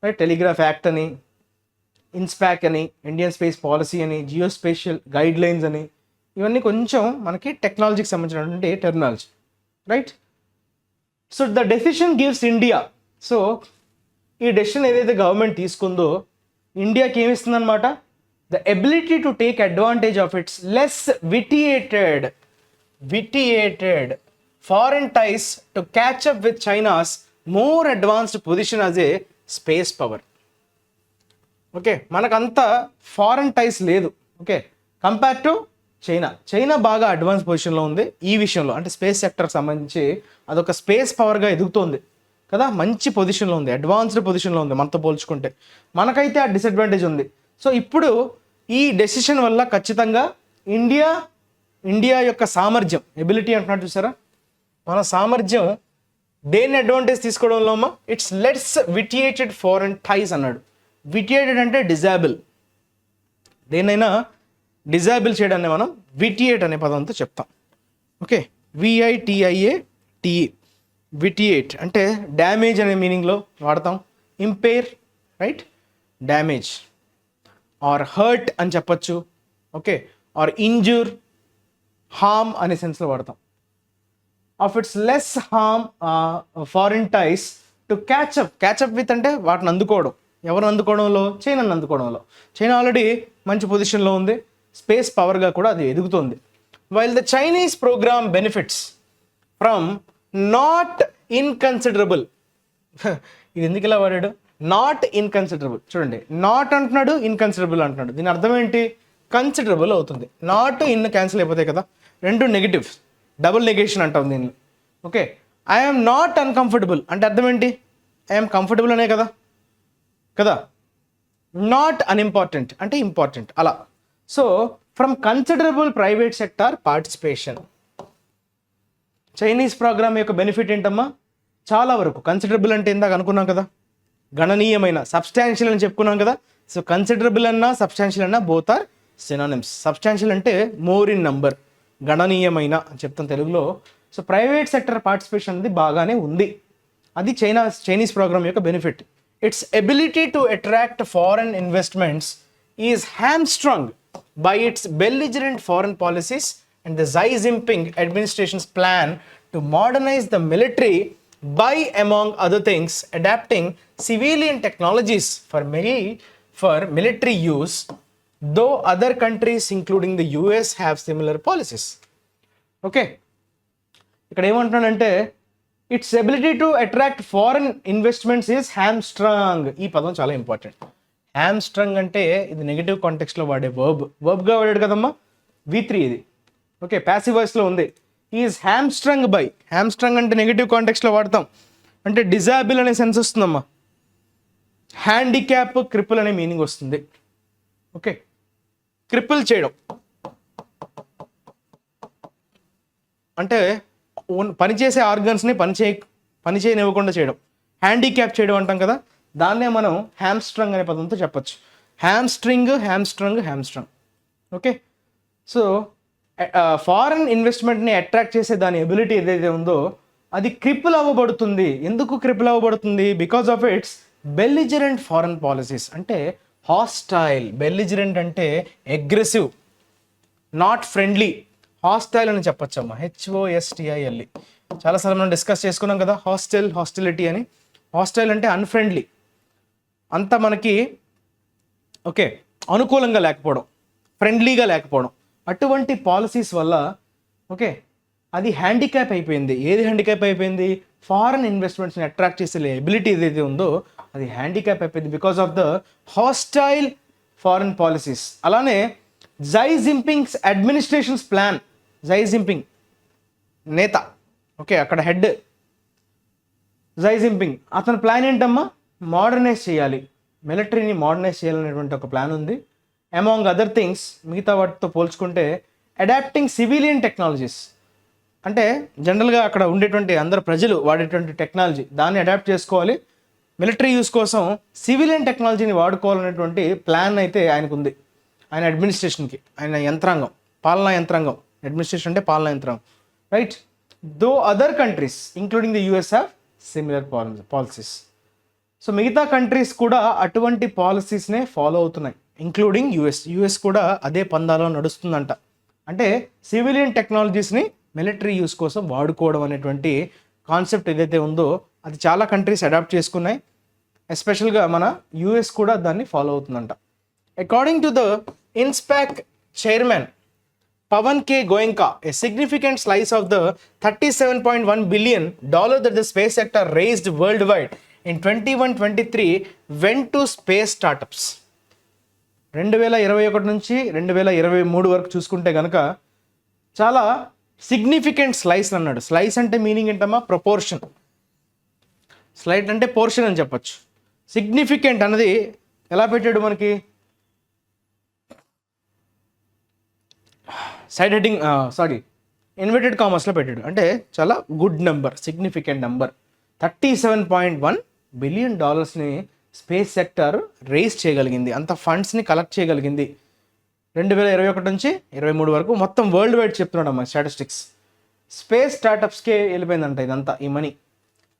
రైట్ టెలిగ్రాఫ్ యాక్ట్ అని, ఇన్స్పాక్ అని, ఇండియన్ స్పేస్ పాలసీ అని, జియోస్పేషియల్ గైడ్ లైన్స్ అని, ఇవన్నీ కొంచెం మనకి టెక్నాలజీకి సంబంధించినటువంటి terminology. Right, so the decision gives India. So ఈ డెసిషన్ ఏదైతే గవర్నమెంట్ తీసుకుందో ఇండియాకి ఏమిస్తుందన్నమాట? The ability to take advantage of its less vitiated foreign ties to catch up with China's more advanced position as a space power. మనకంతా foreign ties లేదు. Compare to China బాగా advance పొజిషన్లో ఉంది ఈ విషయంలో. అంటే స్పేస్ సెక్టర్కి సంబంధించి అదొక స్పేస్ పవర్గా ఎదుగుతోంది కదా, మంచి పొజిషన్లో ఉంది, అడ్వాన్స్డ్ పొజిషన్లో ఉంది మనతో పోల్చుకుంటే. మనకైతే ఆ డిసడ్వాంటేజ్ ఉంది. సో ఇప్పుడు ఈ డెసిషన్ వల్ల ఖచ్చితంగా ఇండియా యొక్క సామర్థ్యం, ఎబిలిటీ అంటున్నాడు చూసారా, మన సామర్థ్యం దేన్ని అడ్వాంటేజ్ తీసుకోవడంలో అమ్మా? ఇట్స్ లెట్స్ విటియేటెడ్ ఫారెన్ టైస్ అన్నాడు. విటియేటెడ్ అంటే డిజాబుల్. దేన్నైనా డిజాబుల్ చేయడాన్ని మనం విటియేట్ అనే పదంతో చెప్తాం. VITIATE. విటియేట్ అంటే డ్యామేజ్ అనే మీనింగ్లో వాడతాం. Impair, right, damage or hurt అని చెప్పచ్చు, ఓకే, ఆర్ ఇంజూర్, హార్మ్ అనే సెన్స్లో వాడతాం. Of its less harm foreign ties to catch up with అంటే వాటిని అందుకోవడం. ఎవరు అందుకోవడంలో? చైనాని అందుకోవడంలో. చైనా ఆల్రెడీ మంచి పొజిషన్లో ఉంది, స్పేస్ పవర్గా కూడా అది ఎదుగుతుంది. While the Chinese programme benefits from not inconsiderable. ఇది ఎందుకు ఇలా వాడాడు? Not inconsiderable. చూడండి, నాట్ అంటున్నాడు, ఇన్కన్సిడరబుల్ అంటున్నాడు. దీని అర్థం ఏంటి? కన్సిడరబుల్ అవుతుంది. నాట్ ఇన్ క్యాన్సిల్ అయిపోతాయి కదా, రెండు నెగిటివ్, డబుల్ నెగేషన్ అంటాం దీన్ని. ఓకే, ఐఎమ్ నాట్ అన్కంఫర్టబుల్ అంటే అర్థం ఏంటి? ఐఎమ్ కంఫర్టబుల్ అనే కదా కదా. నాట్ అన్ఇంపార్టెంట్ అంటే ఇంపార్టెంట్ అలా. So from considerable private sector participation. Chinese programme యొక్క బెనిఫిట్ ఏంటమ్మా? చాలా వరకు. కన్సిడరబుల్ అంటే ఇందాక అనుకున్నాం కదా, గణనీయమైన, సబ్స్టాన్షియల్ అని చెప్పుకున్నాం కదా. సో కన్సిడరబుల్ అన్నా సబ్స్టాన్షియల్ అన్నా బోత్ ఆర్ సినానిమ్స్. సబ్స్టాన్షియల్ అంటే మోర్ ఇన్ నంబర్, గణనీయమైన అని చెప్తాం తెలుగులో. సో ప్రైవేట్ సెక్టర్ పార్టిసిపేషన్ అనేది బాగానే ఉంది. అది చైనీస్ ప్రోగ్రామ్ యొక్క benefit. Its ability to attract foreign investments is hamstrung by its belligerent foreign policies and the Xi Jinping administration's plan to modernize the military by, among other things, adapting civilian technologies for military use, though other countries including the US have similar policies. Okay, ఇక్కడ ఏమంటున్నానంటే its ability to attract foreign investments is hamstrung. ఈ పదం చాలా important. హ్యామ్స్ట్రంగ్ అంటే ఇది negative కాంటెక్స్లో వాడే వర్బ్గా వాడాడు కదమ్మా, V3 ఇది. ఓకే, ప్యాసివ్ వాయిస్లో ఉంది. Is హ్యామ్స్ట్రంగ్ by. హ్యామ్స్ట్రంగ్ అంటే నెగిటివ్ కాంటెక్స్లో వాడతాం, అంటే డిజాబుల్ అనే సెన్స్ వస్తుందమ్మా. హ్యాండిక్యాప్, క్రిపుల్ అనే మీనింగ్ వస్తుంది. ఓకే, క్రిపుల్ చేయడం అంటే పనిచేసే ఆర్గన్స్ని పనిచేయనివ్వకుండా చేయడం. హ్యాండిక్యాప్ చేయడం అంటాం కదా, దాన్నే మనం హ్యామ్స్ట్రంగ్ అనే పదంతో చెప్పచ్చు. హ్యామ్స్ట్రంగ్. ఓకే, సో ఫారెన్ ఇన్వెస్ట్మెంట్ని అట్రాక్ట్ చేసే దాని ఎబిలిటీ ఏదైతే ఉందో అది క్రిపుల్ అవ్వబడుతుంది. ఎందుకు క్రిపుల్ అవ్వబడుతుంది? Because of its belligerent foreign policies. అంటే హాస్టైల్. బెల్లిజరెంట్ అంటే అగ్రెసివ్, నాట్ ఫ్రెండ్లీ. హాస్టైల్ అని చెప్పచ్చమ్మా, HOSTILE. చాలాసార్లు మనం డిస్కస్ చేసుకున్నాం కదా హాస్టిలిటీ అని. హాస్టైల్ అంటే అన్ఫ్రెండ్లీ, అంత మనకి ఓకే అనుకూలంగా లేకపోవడం, ఫ్రెండ్లీగా లేకపోవడం. అటువంటి పాలసీస్ వల్ల ఓకే అది హ్యాండిక్యాప్ అయిపోయింది. ఏది హ్యాండిక్యాప్ అయిపోయింది? ఫారెన్ ఇన్వెస్ట్మెంట్స్ని అట్రాక్ట్ చేసే ఎబిలిటీ ఏదైతే ఉందో అది హ్యాండిక్యాప్ అయిపోయింది because of the hostile foreign policies. అలానే Xi Jinping's administrations plan. Xi Jinping నేత, ఓకే, అక్కడ హెడ్ Xi Jinping. అతని ప్లాన్ ఏంటమ్మా? మోడర్నైజ్ చేయాలి, మిలిటరీని మోడర్నైజ్ చేయాలనేటువంటి ఒక ప్లాన్ ఉంది. అమాంగ్ అదర్ థింగ్స్, మిగతా వాటితో పోల్చుకుంటే అడాప్టింగ్ సివిలియన్ టెక్నాలజీస్ అంటే జనరల్గా అక్కడ ఉండేటువంటి అందరు ప్రజలు వాడేటువంటి టెక్నాలజీ దాన్ని అడాప్ట్ చేసుకోవాలి, మిలిటరీ యూస్ కోసం సివిలియన్ టెక్నాలజీని వాడుకోవాలనేటువంటి ప్లాన్ అయితే ఆయనకు ఉంది. ఆయన అడ్మినిస్ట్రేషన్కి, ఆయన యంత్రాంగం, పాలనా యంత్రాంగం. అడ్మినిస్ట్రేషన్ అంటే పాలనా యంత్రాంగం, right. Though other countries including the US have similar policies. So మిగతా కంట్రీస్ కూడా అటువంటి పాలసీస్నే ఫాలో అవుతున్నాయి, ఇంక్లూడింగ్ US కూడా అదే పందాలో నడుస్తుందంట. అంటే సివిలియన్ టెక్నాలజీస్ని మిలిటరీ యూస్ కోసం వాడుకోవడం అనేటువంటి కాన్సెప్ట్ ఏదైతే ఉందో అది చాలా కంట్రీస్ అడాప్ట్ చేసుకున్నాయి. ఎస్పెషల్గా మన US కూడా దాన్ని ఫాలో అవుతుందంట. According to the INSPACe chairman Pawan K. Goenka, a significant slice of the $37.1 billion that the space sector raised worldwide in 21-23 went to space startups. 2021 నుంచి 2023 వరకు చూసుకుంటే కనుక చాలా సిగ్నిఫికెంట్ స్లైస్ అన్నాడు. స్లైస్ అంటే మీనింగ్ ఏంటమ్మా? ప్రపోర్షన్. స్లైట్ అంటే portion అని చెప్పచ్చు. సిగ్నిఫికెంట్ అన్నది ఎలా పెట్టాడు మనకి? సైడ్ హెడ్డింగ్ ఇన్వర్టెడ్ కామర్స్లో పెట్టాడు. అంటే చాలా good number, significant number. $37.1 billion space sector raise చేయగలిగింది, అంత ఫండ్స్ని కలెక్ట్ చేయగలిగింది 2021 నుంచి 23 వరకు. మొత్తం వరల్డ్ వైడ్ చెప్తున్నాడు అమ్మా స్టాటిస్టిక్స్. స్పేస్ స్టార్టప్స్కే వెళ్ళిపోయిందంట ఇదంతా, ఈ money.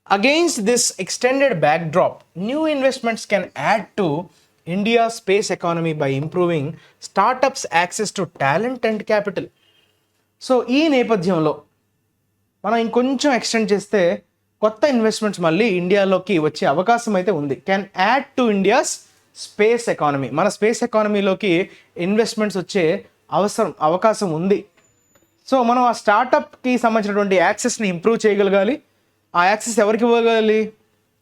Against this extended backdrop, new investments can add to India's space economy by improving startups' access to talent and capital. So ఈ నేపథ్యంలో మనం ఇంకొంచెం ఎక్స్టెండ్ చేస్తే కొత్త ఇన్వెస్ట్మెంట్స్ మళ్ళీ ఇండియాలోకి వచ్చే అవకాశం అయితే ఉంది. Can add to India's space economy. మన స్పేస్ ఎకానమీలోకి ఇన్వెస్ట్మెంట్స్ వచ్చే అవకాశం ఉంది. సో మనం ఆ స్టార్టప్కి సంబంధించినటువంటి యాక్సెస్ని ఇంప్రూవ్ చేయగలగాలి. ఆ యాక్సెస్ ఎవరికి ఇవ్వగలి?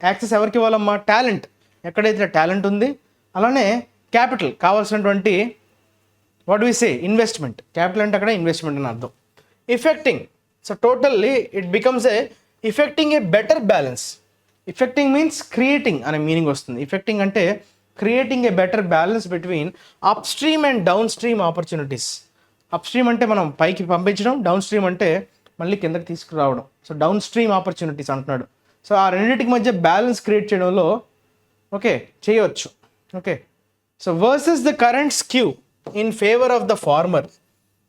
యాక్సెస్ ఎవరికి ఇవ్వాలమ్మా? టాలెంట్. ఎక్కడైతే టాలెంట్ ఉంది, అలానే క్యాపిటల్ కావాల్సినటువంటి what we say investment. Capital అంటే అక్కడ ఇన్వెస్ట్మెంట్ అని అర్థం. Effecting, so totally it becomes effecting a better balance. Effecting means creating అనే మీనింగ్ వస్తుంది. ఇఫెక్టింగ్ అంటే creating a better balance between upstream and down stream opportunities. Upstream అంటే మనం పైకి పంపించడం, డౌన్ స్ట్రీమ్ అంటే మళ్ళీ కిందకి తీసుకురావడం. సో డౌన్ స్ట్రీమ్ ఆపర్చునిటీస్ అంటున్నాడు. సో ఆ రెండింటికి మధ్య బ్యాలెన్స్ క్రియేట్ చేయడంలో చేయవచ్చు. So versus the current skew in favour of the former.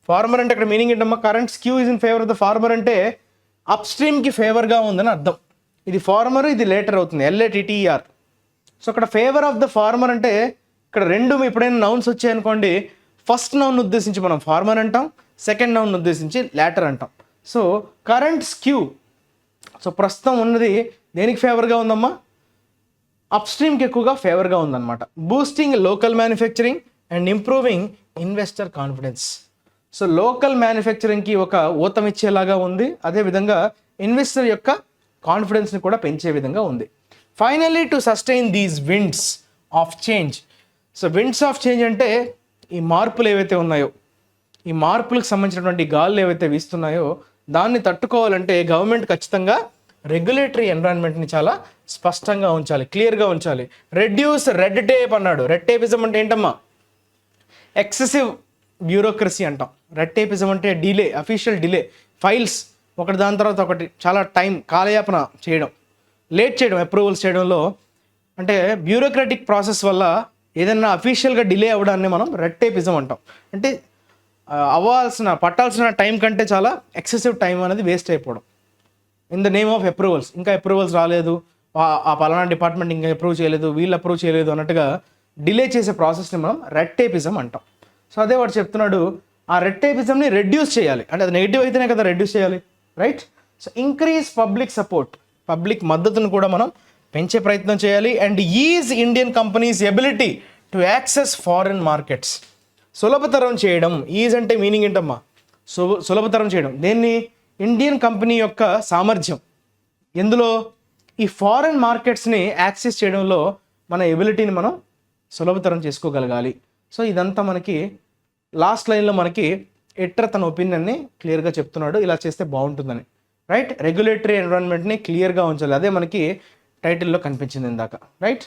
Former అంటే అక్కడ మీనింగ్ ఏంటమ్మా? Current skew is in favour of the former అంటే అప్ స్ట్రీమ్కి ఫేవర్గా ఉందని అర్థం. ఇది ఫార్మర్, ఇది లేటర్ అవుతుంది, LATTER. సో అక్కడ ఫేవర్ ఆఫ్ ద ఫార్మర్ అంటే ఇక్కడ రెండు ఎప్పుడైనా నౌన్స్ వచ్చాయనుకోండి, ఫస్ట్ నౌన్ ఉద్దేశించి మనం ఫార్మర్ అంటాం, సెకండ్ నౌన్ ఉద్దేశించి లేటర్ అంటాం. సో కరెంట్ స్క్యూ, సో ప్రస్తుతం ఉన్నది దేనికి ఫేవర్గా ఉందమ్మా? అప్ స్ట్రీమ్కి ఎక్కువగా ఫేవర్గా ఉందన్నమాట. Boosting local manufacturing and improving investor confidence. So local మ్యానుఫ్యాక్చరింగ్కి ఒక ఊతం ఇచ్చేలాగా ఉంది, అదేవిధంగా ఇన్వెస్టర్ యొక్క కాన్ఫిడెన్స్ని కూడా పెంచే విధంగా ఉంది. Finally to sustain these winds of change. So winds of change అంటే ఈ మార్పులు ఏవైతే ఉన్నాయో, ఈ మార్పులకు సంబంధించినటువంటి గాలులు ఏవైతే వీస్తున్నాయో దాన్ని తట్టుకోవాలంటే గవర్నమెంట్ ఖచ్చితంగా రెగ్యులేటరీ ఎన్విరాన్మెంట్ని చాలా స్పష్టంగా ఉంచాలి, క్లియర్గా ఉంచాలి. రెడ్యూస్ రెడ్ టేప్ అన్నాడు. రెడ్ టేపిజం అంటే ఏంటమ్మా? ఎక్సెసివ్ బ్యూరోక్రసీ అంటాం. రెడ్ టేపిజం అంటే డిలే, అఫీషియల్ డిలే, ఫైల్స్ ఒకటి దాని తర్వాత ఒకటి చాలా టైం కాలయాపన చేయడం, లేట్ చేయడం, అప్రూవల్స్ చేయడంలో. అంటే బ్యూరోక్రాటిక్ ప్రాసెస్ వల్ల ఏదైనా అఫీషియల్గా డిలే అవ్వడాన్ని మనం రెడ్ టేపిజం అంటాం. అంటే పట్టాల్సిన టైం కంటే చాలా ఎక్సెసివ్ టైం అనేది వేస్ట్ అయిపోవడం in the name of approvals. ఇంకా అప్రూవల్స్ రాలేదు, ఆ పలానా డిపార్ట్మెంట్ ఇంకా అప్రూవ్ చేయలేదు, వీళ్ళు అప్రూవ్ చేయలేదు అన్నట్టుగా డిలే చేసే ప్రాసెస్ని మనం రెడ్ టేపిజం అంటాం. సో అదే వాడు చెప్తున్నాడు, ఆ రెడ్ టేపిజంని రెడ్యూస్ చేయాలి. అంటే అది నెగిటివ్ అయితేనే కదా రెడ్యూస్ చేయాలి, right? So increase public support, public మద్దతును కూడా మనం పెంచే ప్రయత్నం చేయాలి. And is Indian companies ability to access foreign markets. సులభతరం చేయడం. ఈజ్ అంటే మీనింగ్ ఏంటమ్మా? సులభతరం చేయడం. దేన్ని? ఇండియన్ కంపెనీ యొక్క సామర్థ్యం ఎందులో? ఈ ఫారిన్ మార్కెట్స్ని యాక్సెస్ చేయడంలో మన ఎబిలిటీని మనం సులభతరం చేసుకోగలగాలి. సో ఇదంతా మనకి లాస్ట్ లైన్లో మనకి ఎట్టర్ తన ఒపీనియన్ని క్లియర్గా చెప్తున్నాడు, ఇలా చేస్తే బాగుంటుందని, రైట్? రెగ్యులేటరీ ఎన్విరాన్మెంట్ని క్లియర్గా ఉంచాలి, అదే మనకి టైటిల్లో కనిపించింది ఇందాక, right?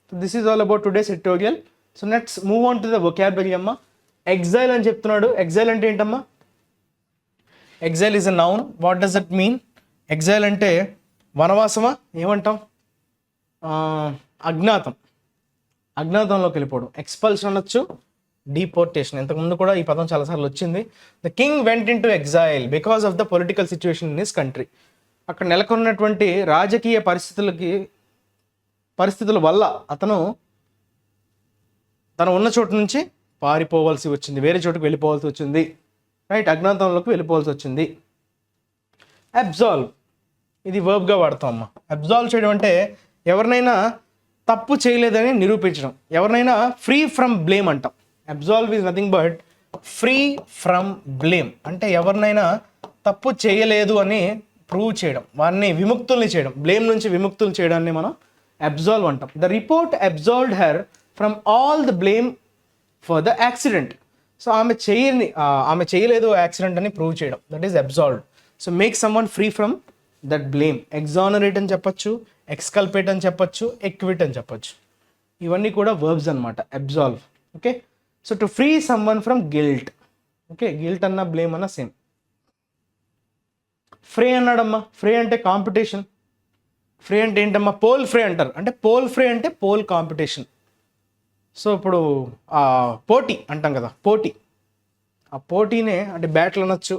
So this is all about today's editorial. So next move on to the vocabulary అమ్మా. ఎగ్జైల్ అని చెప్తున్నాడు. ఎగ్జైల్ అంటే ఏంటమ్మా? Exhale is a noun. What does it mean? Exhale అంటే వనవాసమా? ఏమంటాం? అజ్ఞాతం, అజ్ఞాతంలోకి వెళ్ళిపోవడం. ఎక్స్పల్షన్ అనొచ్చు, డీపోర్టేషన్. ఇంతకుముందు కూడా ఈ పదం చాలాసార్లు వచ్చింది. The king went in to exhale because of the political situation in his country. అక్కడ నెలకొన్నటువంటి రాజకీయ పరిస్థితుల వల్ల అతను తను ఉన్న చోటు నుంచి పారిపోవాల్సి వచ్చింది, వేరే చోటుకు వెళ్ళిపోవాల్సి వచ్చింది, రైట్? అజ్ఞాతంలోకి వెళ్ళిపోవాల్సి వచ్చింది. అబ్జాల్వ్, ఇది వర్బ్గా వాడతాం అమ్మా. అబ్జాల్వ్ చేయడం అంటే ఎవరినైనా తప్పు చేయలేదని నిరూపించడం, ఎవరినైనా ఫ్రీ ఫ్రమ్ బ్లేమ్ అంటాం. Absolve is nothing but free from blame. అంటే ఎవరినైనా తప్పు చేయలేదు అని ప్రూవ్ చేయడం, వారిని విముక్తుల్ని చేయడం, బ్లేమ్ నుంచి విముక్తులు చేయడాన్ని మనం అబ్జాల్వ్ అంటాం. The report absolved her from all the blame for the accident. So ఆమె చేయలేదు యాక్సిడెంట్ అని ప్రూవ్ చేయడం, that is absolved. So make someone free from that blame. Exonerate అని చెప్పచ్చు, ఎక్స్కల్పేట్ అని చెప్పచ్చు, ఎక్విట్ అని చెప్పచ్చు. ఇవన్నీ కూడా వర్బ్స్ అనమాట. Absolve, okay? So to free someone from guilt. Okay, guilt అన్న బ్లేమ్ అన్న సేమ్. ఫ్రే అన్నాడమ్మా. ఫ్రే అంటే కాంపిటీషన్. ఫ్రే అంటే ఏంటమ్మా? పోల్ ఫ్రే అంటారు. అంటే పోల్ ఫ్రే అంటే పోల్ కాంపిటీషన్. సో ఇప్పుడు పోటీ అంటాం కదా, పోటీ. ఆ పోటీనే అంటే బ్యాటిల్ అనొచ్చు,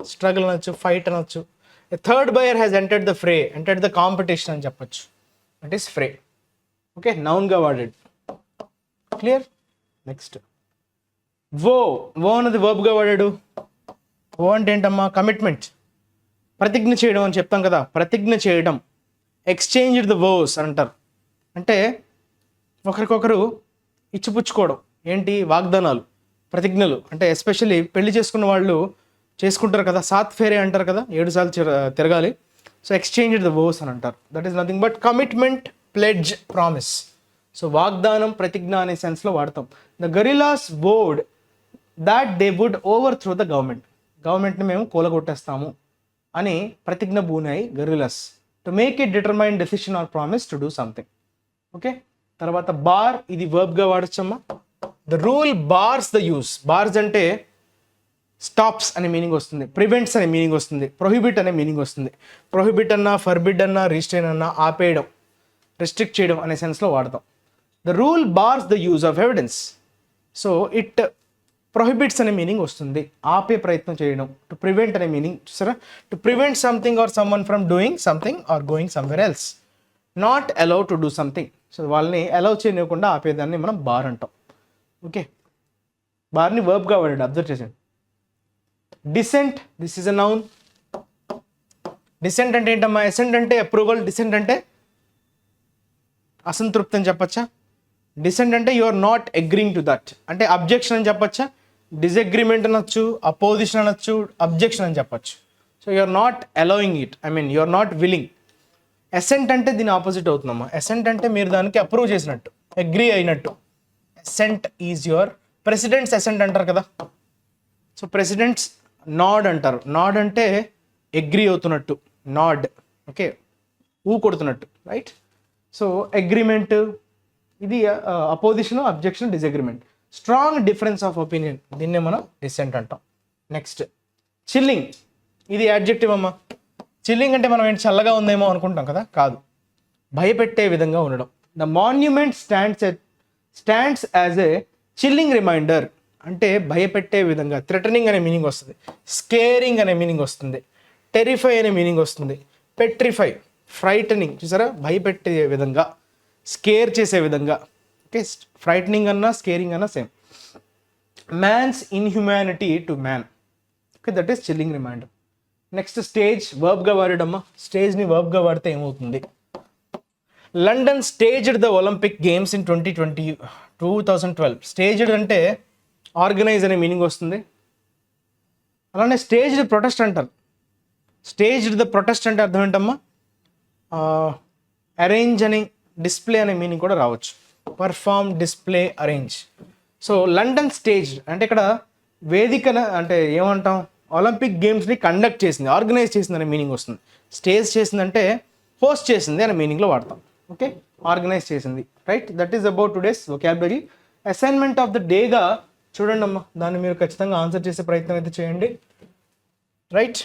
స్ట్రగుల్ అనొచ్చు, ఫైట్ అనొచ్చు, a third buyer has entered the competition అని చెప్పొచ్చు. That is fray. ఓకే, నౌన్గా వాడాడు. క్లియర్? నెక్స్ట్ వో అన్నది వర్బ్గా వాడాడు. ఓ అంటే ఏంటమ్మా? కమిట్మెంట్, ప్రతిజ్ఞ చేయడం అని చెప్తాం కదా. ప్రతిజ్ఞ చేయడం, ఎక్స్చేంజ్ ద వోస్ అంటారు. అంటే ఒకరికొకరు ఇచ్చిపుచ్చుకోవడం. ఏంటి? వాగ్దానాలు, ప్రతిజ్ఞలు. అంటే ఎస్పెషల్లీ పెళ్లి చేసుకున్న వాళ్ళు చేసుకుంటారు కదా, సాత్ ఫేరే అంటారు కదా, 7 సార్లు తిరగాలి. సో ఎక్స్చేంజ్ ద వోస్ అని అంటారు. That is nothing but commitment, pledge, promise. So వాగ్దానం, ప్రతిజ్ఞ అనే సెన్స్లో వాడతాం. The guerrillas vowed that they would overthrow the గవర్నమెంట్ని మేము కూలగొట్టేస్తాము అని ప్రతిజ్ఞ బూనాయి guerrillas to make it determine decision or promise to do something. Okay, తర్వాత బార్, ఇది వర్బ్గా వాడచ్చమ్మా. The rule bars the use. Bars అంటే స్టాప్స్ అనే మీనింగ్ వస్తుంది, ప్రివెంట్స్ అనే మీనింగ్ వస్తుంది, ప్రొహిబిట్ అనే మీనింగ్ వస్తుంది. ప్రొహిబిట్ అన్నా, ఫర్బిడ్ అన్నా, రిస్ట్రైన్ అన్నా, ఆపేయడం, రెస్ట్రిక్ట్ చేయడం అనే సెన్స్లో వాడతాం. The rule bars the use of evidence. So it prohibits అనే మీనింగ్ వస్తుంది, ఆపే ప్రయత్నం చేయడం. టు ప్రివెంట్ అనే మీనింగ్ చూసారా? To prevent something or someone from doing something or going somewhere else. Not allow to do something. So వాళ్ళని allow చేయకుండా ఆపేదాన్ని మనం బార్ అంటాం. ఓకే, బార్ని వర్బ్గా వాడాడు, అబ్జర్వ్ చేసాను. Dissent, this is a noun. Dissent అంటే ఏంటమ్మా? ఎసెంట్ అంటే అప్రూవల్, డిసెంట్ అంటే అసంతృప్తి అని చెప్పచ్చా? డిసెంట్ అంటే you are not agreeing to that, అంటే అబ్జెక్షన్ అని చెప్పచ్చా? డిసగ్రిమెంట్ అనొచ్చు, అపోజిషన్ అనొచ్చు, అబ్జెక్షన్ అని చెప్పచ్చు. So you are not allowing it, you are not willing. Assent అంటే దీని ఆపోజిట్ అవుతుందమ్మా. అసెంట్ అంటే మీరు దానికి అప్రూవ్ చేసినట్టు, అగ్రీ అయినట్టు. Assent is your president's assent అంటారు కదా. సో ప్రెసిడెంట్స్ నాడ్ అంటారు. నాడ్ అంటే అగ్రీ అవుతున్నట్టు, నాడ్. ఓకే, ఊ కొడుతున్నట్టు, రైట్? సో అగ్రిమెంట్, ఇది opposition, objection, disagreement. Strong difference of opinion, దీన్నే మనం డిసెంట్ అంటాం. నెక్స్ట్ చిల్లింగ్, ఇది యాడ్జెక్టివ్ అమ్మా. చిల్లింగ్ అంటే మనం ఏంటి, చల్లగా ఉందేమో అనుకుంటాం కదా, కాదు, భయపెట్టే విధంగా ఉండడం. The monument stands as a chilling reminder, అంటే భయపెట్టే విధంగా. థ్రెటనింగ్ అనే మీనింగ్ వస్తుంది, స్కేరింగ్ అనే మీనింగ్ వస్తుంది, టెరిఫై అనే మీనింగ్ వస్తుంది, పెట్రిఫై, ఫ్రైటనింగ్. చూసారా? భయపెట్టే విధంగా, స్కేర్ చేసే విధంగా. ఓకే, ఫ్రైటనింగ్ అన్నా, స్కేరింగ్ అన్నా same. Man's inhumanity to man. Okay, that is chilling reminder. Next stage, వర్బ్గా వాడమ్మా. స్టేజ్ని వర్బ్గా వాడితే ఏమవుతుంది? London staged the Olympic games in 2012. Staged అంటే ఆర్గనైజ్ అనే మీనింగ్ వస్తుంది. అలానే స్టేజ్డ్ ప్రొటెస్ట్ అంటారు. స్టేజ్డ్ ద ప్రొటెస్ట్ అంటే అర్థం ఏంటమ్మా? అరేంజ్ అని, డిస్ప్లే అనే మీనింగ్ కూడా రావచ్చు. Perform, display, arrange. So London stage అంటే ఇక్కడ వేదికన అంటే ఏమంటాం? ఒలింపిక్ గేమ్స్ని కండక్ట్ చేసింది, ఆర్గనైజ్ చేసింది అనే మీనింగ్ వస్తుంది. స్టేజ్ చేసిందంటే హోస్ట్ చేసింది అనే మీనింగ్లో వాడతాం. ఓకే, ఆర్గనైజ్ చేసింది, right? That is about today's vocabulary. Assignment of the డేగా చూడండి అమ్మా, దాన్ని మీరు ఖచ్చితంగా ఆన్సర్ చేసే ప్రయత్నం అయితే చేయండి, right?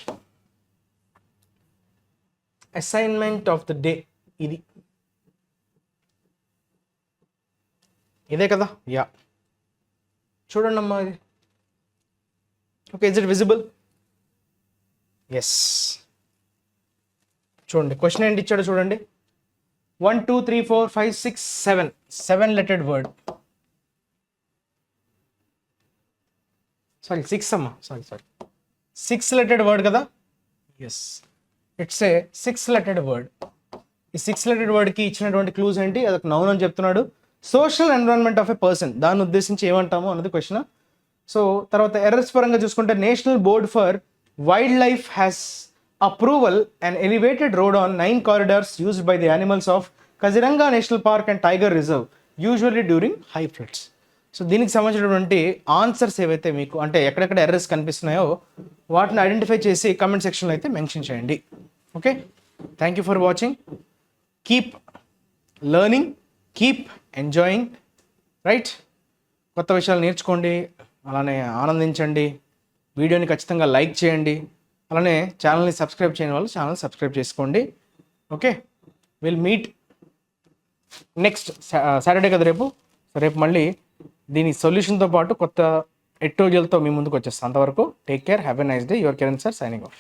Assignment of the day ఇదే కదా? యా, చూడండి అమ్మా ఇది. Okay, is it visible? Yes. చూడండి క్వశ్చన్ ఏంటి ఇచ్చాడు చూడండి. 1 2 3 4 5 6 7 లెటర్డ్ వర్డ్. సారీ 6 అమ్మా, సారీ 6 లెటర్డ్ వర్డ్ కదా. Yes, it's a 6 lettered word. ఈ 6 లెటర్డ్ వర్డ్కి ఇచ్చినటువంటి క్లూస్ ఏంటి? అదొక నౌన్ అని చెప్తున్నాడు. Social environment of a person, దాన్ని ఉద్దేశించి ఏమంటాము అన్నది క్వశ్చన్. సో తర్వాత ఎర్రర్స్ పరంగా చూసుకుంటే national board for wild life has approval and elevated road on 9 corridors used by the animals of Kaziranga national park and tiger reserve usually during high floods. So దీనికి సంబంధించినటువంటి answers ఏవైతే మీకు అంటే ఎక్కడెక్కడ errors కనిపిస్తున్నాయో వాటిని ఐడెంటిఫై చేసి కమెంట్ సెక్షన్లో అయితే మెన్షన్ చేయండి. Okay, thank you for watching. Keep learning, keep enjoying, right? కొత్త విషయాలు నేర్చుకోండి, అలానే ఆనందించండి. వీడియోని ఖచ్చితంగా లైక్ చేయండి. అలానే ఛానల్ని సబ్స్క్రైబ్ చేయని వాళ్ళు ఛానల్ సబ్స్క్రైబ్ చేసుకోండి. Okay, will meet next Saturday కదా రేపు. రేపు మళ్ళీ దీని సొల్యూషన్తో పాటు కొత్త ఎడిటోరియల్తో మీ ముందుకు వచ్చేస్తాను. అంతవరకు take care, have a nice day. Your Kiran sir signing off.